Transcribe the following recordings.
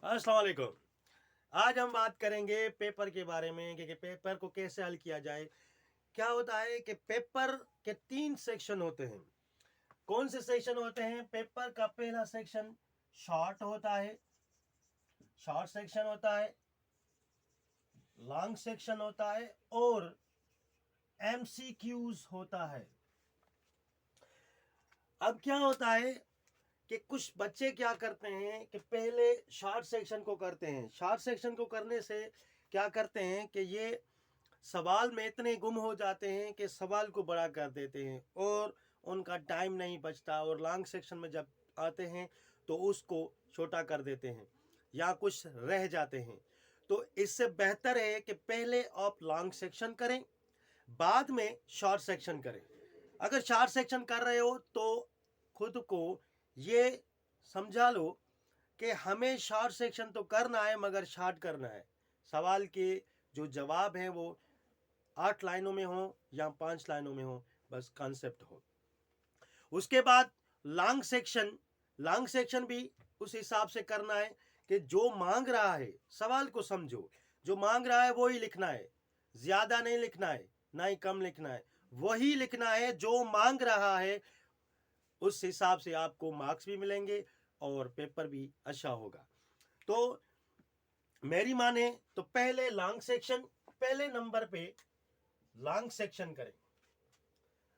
अस्सलाम वालेकुम। आज हम बात करेंगे पेपर के बारे में कि पेपर को कैसे हल किया जाए। क्या होता है कि पेपर के 3 सेक्शन होते हैं। कौन से सेक्शन होते हैं? पेपर का पहला सेक्शन शॉर्ट होता है, शॉर्ट सेक्शन होता है, लॉन्ग सेक्शन होता है और एमसीक्यूज होता है। अब क्या होता है कि कुछ बच्चे क्या करते हैं कि पहले शॉर्ट सेक्शन को करते हैं। शॉर्ट सेक्शन को करने से क्या करते हैं कि ये सवाल में इतने गुम हो जाते हैं कि सवाल को बड़ा कर देते हैं और उनका टाइम नहीं बचता, और लॉन्ग सेक्शन में जब आते हैं तो उसको छोटा कर देते हैं या कुछ रह जाते हैं। तो इससे बेहतर है कि पहले आप लॉन्ग सेक्शन करें, बाद में शॉर्ट सेक्शन करें। अगर शॉर्ट सेक्शन कर रहे हो तो खुद को ये समझा लो कि हमें शॉर्ट सेक्शन तो करना है मगर शॉर्ट करना है। सवाल के जो जवाब हैं वो 8 लाइनों में हो या 5 लाइनों में हो, बस कॉन्सेप्ट हो। उसके बाद लॉन्ग सेक्शन भी उस हिसाब से करना है कि जो मांग रहा है सवाल को समझो, जो मांग रहा है वो ही लिखना है, ज्यादा नहीं लिखना है ना ही कम लिखना है, वही लिखना है जो मांग रहा है। उस हिसाब से आपको मार्क्स भी मिलेंगे और पेपर भी अच्छा होगा। तो मेरी माने तो पहले नंबर पे लॉन्ग सेक्शन करें,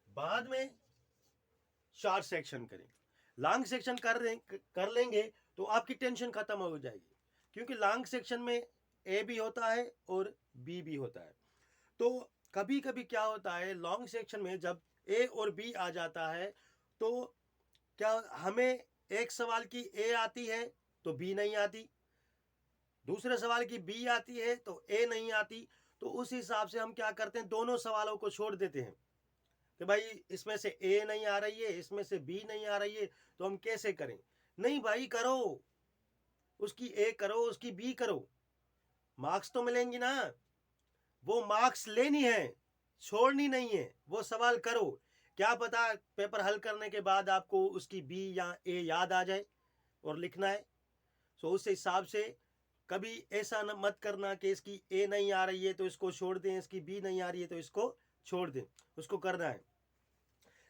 बाद में शॉर्ट सेक्शन करें। लॉन्ग सेक्शन कर लेंगे तो आपकी टेंशन खत्म हो जाएगी, क्योंकि लॉन्ग सेक्शन में ए भी होता है और बी भी होता है। तो कभी कभी क्या होता है लॉन्ग सेक्शन में जब ए और बी आ जाता है तो क्या हमें एक सवाल की ए आती है तो बी नहीं आती, दूसरे सवाल की बी आती है तो ए नहीं आती। तो उस हिसाब से हम क्या करते हैं, दोनों सवालों को छोड़ देते हैं कि भाई इसमें से ए नहीं आ रही है, इसमें से बी नहीं आ रही है, तो हम कैसे करें? नहीं भाई, करो, उसकी ए करो, उसकी बी करो, मार्क्स तो मिलेंगी ना। वो मार्क्स लेनी है, छोड़नी नहीं है। वो सवाल करो, क्या पता पेपर हल करने के बाद आपको उसकी बी या ए याद आ जाए और लिखना है। सो उस हिसाब से कभी ऐसा मत करना कि इसकी ए नहीं आ रही है तो इसको छोड़ दें, इसकी बी नहीं आ रही है तो इसको छोड़ दें। उसको करना है।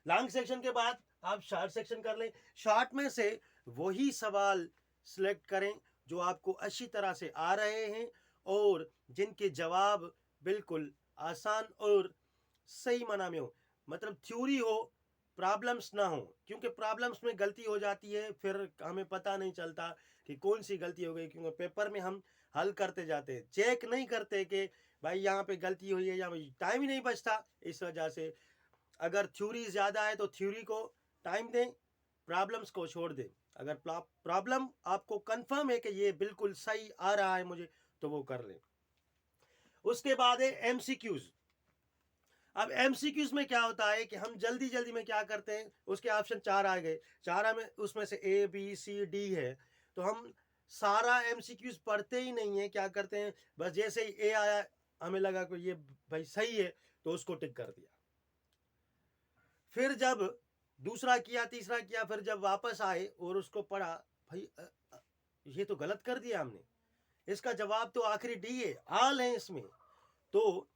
लॉन्ग सेक्शन के बाद आप शॉर्ट सेक्शन कर लें। शॉर्ट में से वही सवाल सिलेक्ट करें जो आपको अच्छी तरह से आ रहे हैं और जिनके जवाब बिल्कुल आसान और सही माना में हो, मतलब थ्योरी हो, प्रॉब्लम्स ना हो। क्योंकि प्रॉब्लम्स में गलती हो जाती है, फिर हमें पता नहीं चलता कि कौन सी गलती हो गई, क्योंकि पेपर में हम हल करते जाते हैं, चेक नहीं करते कि भाई यहाँ पे गलती हुई है, या टाइम ही नहीं बचता। इस वजह से अगर थ्योरी ज़्यादा है तो थ्योरी को टाइम दें, प्रॉब्लम्स को छोड़ दें। अगर प्रॉब्लम आपको कंफर्म है कि ये बिल्कुल सही आ रहा है मुझे, तो वो कर लें। उसके बाद है एमसीक्यूज। अब एमसीक्यूज में क्या होता है कि हम जल्दी जल्दी में क्या करते हैं, उसके ऑप्शन 4 आ गए, 4 में उसमें से ए बी सी डी है, तो हम सारा एमसीक्यूज पढ़ते ही नहीं है। क्या करते हैं, बस जैसे ही ए आया हमें लगा कि ये भाई सही है तो उसको टिक कर दिया। फिर जब दूसरा किया, तीसरा किया, फिर जब वापस आए और उसको पढ़ा, भाई ये तो गलत कर दिया हमने, इसका जवाब तो आखिरी डी है, आल है इसमें। तो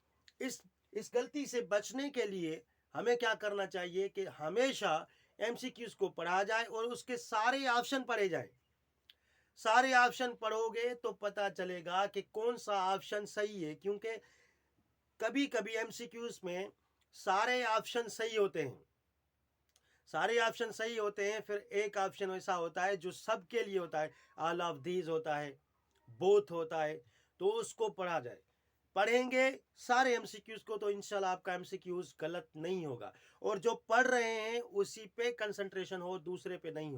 इस गलती से बचने के लिए हमें क्या करना चाहिए कि हमेशा एमसीक्यूज को पढ़ा जाए और उसके सारे ऑप्शन पढ़े जाए। सारे ऑप्शन पढ़ोगे तो पता चलेगा कि कौन सा ऑप्शन सही है, क्योंकि कभी कभी एमसीक्यूज में सारे ऑप्शन सही होते हैं, सारे ऑप्शन सही होते हैं, फिर एक ऑप्शन ऐसा होता है जो सबके लिए होता है, ऑल ऑफ दीज होता है, बोथ होता है, तो उसको पढ़ा जाए। पढ़ेंगे सारे एमसीक्यूज को तो इंशाल्लाह आपका एमसीक्यूज गलत नहीं होगा, और जो पढ़ रहे हैं उसी पे कंसंट्रेशन हो, दूसरे पे नहीं हो।